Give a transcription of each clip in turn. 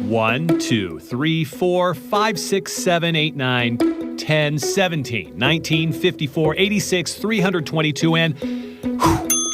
1, 2, 3, 4, 5, 6, 7, 8, 9, 10, 17, 19, 54, 86, 322, and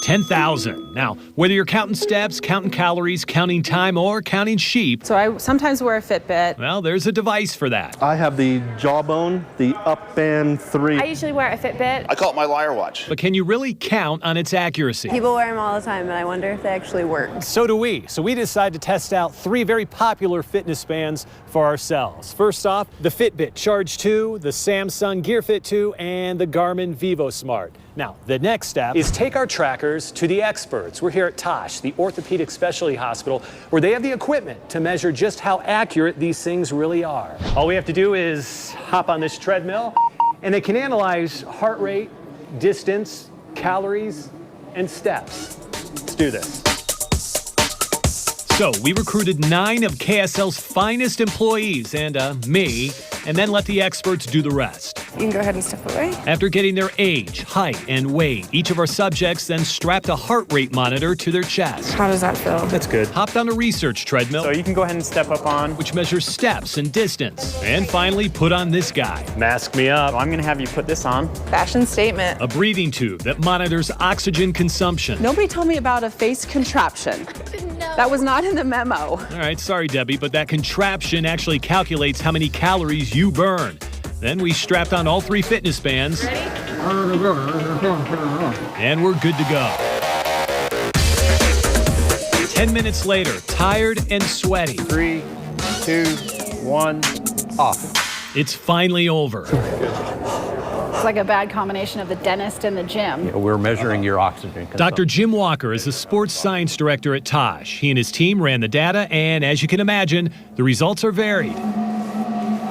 10,000. Now, whether you're counting steps, counting calories, counting time, or counting sheep, So I sometimes wear a Fitbit. well, there's a device for that. I have the Jawbone, the Up Band 3. I usually wear a Fitbit. I call it my liar watch. But can you really count on its accuracy? People wear them all the time, and I wonder if they actually work. So do we. So we decided to test out 3 very popular fitness bands for ourselves. First off, the Fitbit Charge 2, the Samsung Gear Fit 2, and the Garmin Vivo Smart. Now, the next step is take our trackers to the experts. We're here at Tosh, the orthopedic specialty hospital, where they have the equipment to measure just how accurate these things really are. All we have to do is hop on this treadmill, and they can analyze heart rate, distance, calories, and steps. Let's do this. So we recruited 9 of KSL's finest employees and me, and then let the experts do the rest. You can go ahead and step away. After getting their age, height, and weight, each of our subjects then strapped a heart rate monitor to their chest. How does that feel? That's good. Hopped on a research treadmill, So you can go ahead and step up on. which measures steps and distance. And finally, put on this guy, Mask me up. I'm gonna have you put this on. Fashion statement. a breathing tube that monitors oxygen consumption. Nobody told me about a face contraption. That was not in the memo. All right, sorry, Debbie, but that contraption actually calculates how many calories you burn. Then we strapped on all 3 fitness bands. Ready? And we're good to go. 10 minutes later, tired and sweaty. 3, 2, 1, off. It's finally over. It's like a bad combination of the dentist and the gym. We're measuring your oxygen consumption. Dr. Jim Walker is the sports science director at Tosh. He and his team ran the data, and as you can imagine, the results are varied.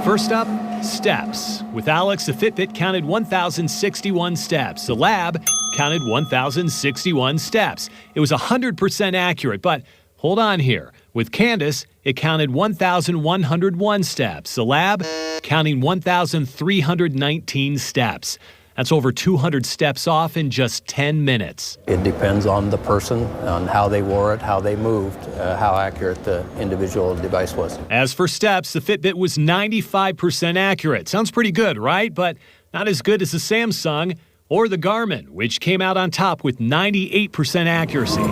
First up, steps. With Alex, the Fitbit counted 1,061 steps. The lab counted 1,061 steps. It was 100% accurate, but hold on here. With Candace, it counted 1,101 steps. The lab counting 1,319 steps. That's over 200 steps off in just 10 minutes. It depends on the person, on how they wore it, how they moved, how accurate the individual device was. As for steps, the Fitbit was 95% accurate. Sounds pretty good, right? But not as good as the Samsung or the Garmin, which came out on top with 98% accuracy.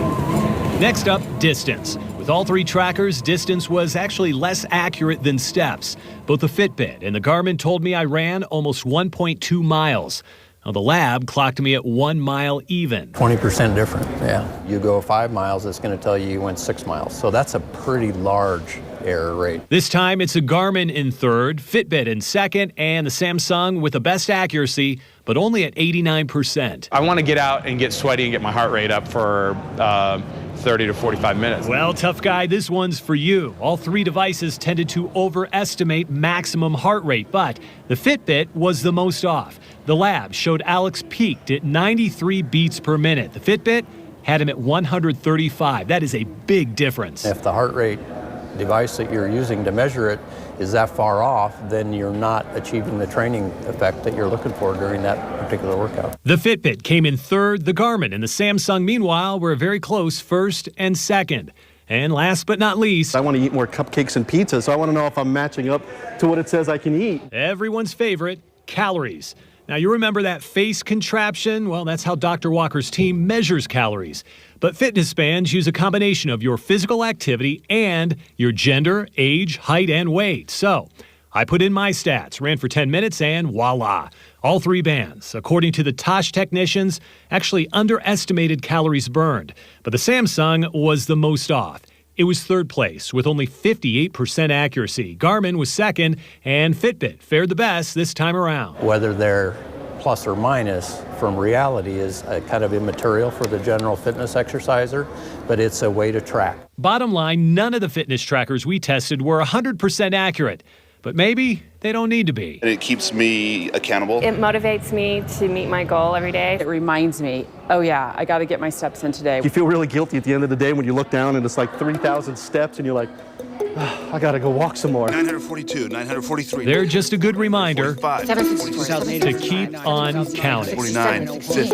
Next up, distance. With all 3 trackers, distance was actually less accurate than steps. Both the Fitbit and the Garmin told me I ran almost 1.2 miles. Now, the lab clocked me at 1 mile even. 20% different, yeah. You go 5 miles, it's going to tell you went 6 miles. So that's a pretty large error rate. This time, it's a Garmin in third, Fitbit in second, and the Samsung with the best accuracy, but only at 89%. I want to get out and get sweaty and get my heart rate up for 30 to 45 minutes. Well, tough guy, this one's for you. All 3 devices tended to overestimate maximum heart rate, but the Fitbit was the most off. The lab showed Alex peaked at 93 beats per minute. The Fitbit had him at 135. That is a big difference. If the heart rate device that you're using to measure it is that far off, then you're not achieving the training effect that you're looking for during that particular workout. The Fitbit came in third. The Garmin and the Samsung, meanwhile, were very close, first and second. And last but not least, I want to eat more cupcakes and pizza, so I want to know if I'm matching up to what it says I can eat. everyone's favorite, calories. Now, you remember that face contraption? Well, that's how Dr. Walker's team measures calories. But fitness bands use a combination of your physical activity and your gender, age, height, and weight. So I put in my stats, ran for 10 minutes, and voila. All 3 bands, according to the Tosh technicians, actually underestimated calories burned. But the Samsung was the most off. It was third place with only 58% accuracy. Garmin was second, and Fitbit fared the best this time around. Whether they're plus or minus from reality is kind of immaterial for the general fitness exerciser, but it's a way to track. Bottom line, none of the fitness trackers we tested were 100% accurate, but maybe they don't need to be. And it keeps me accountable. It motivates me to meet my goal every day. It reminds me, oh yeah, I got to get my steps in today. You feel really guilty at the end of the day when you look down and it's like 3,000 steps and you're like, oh, I got to go walk some more. 942, 943. They're just a good reminder 45, to keep on counting. 49, 50.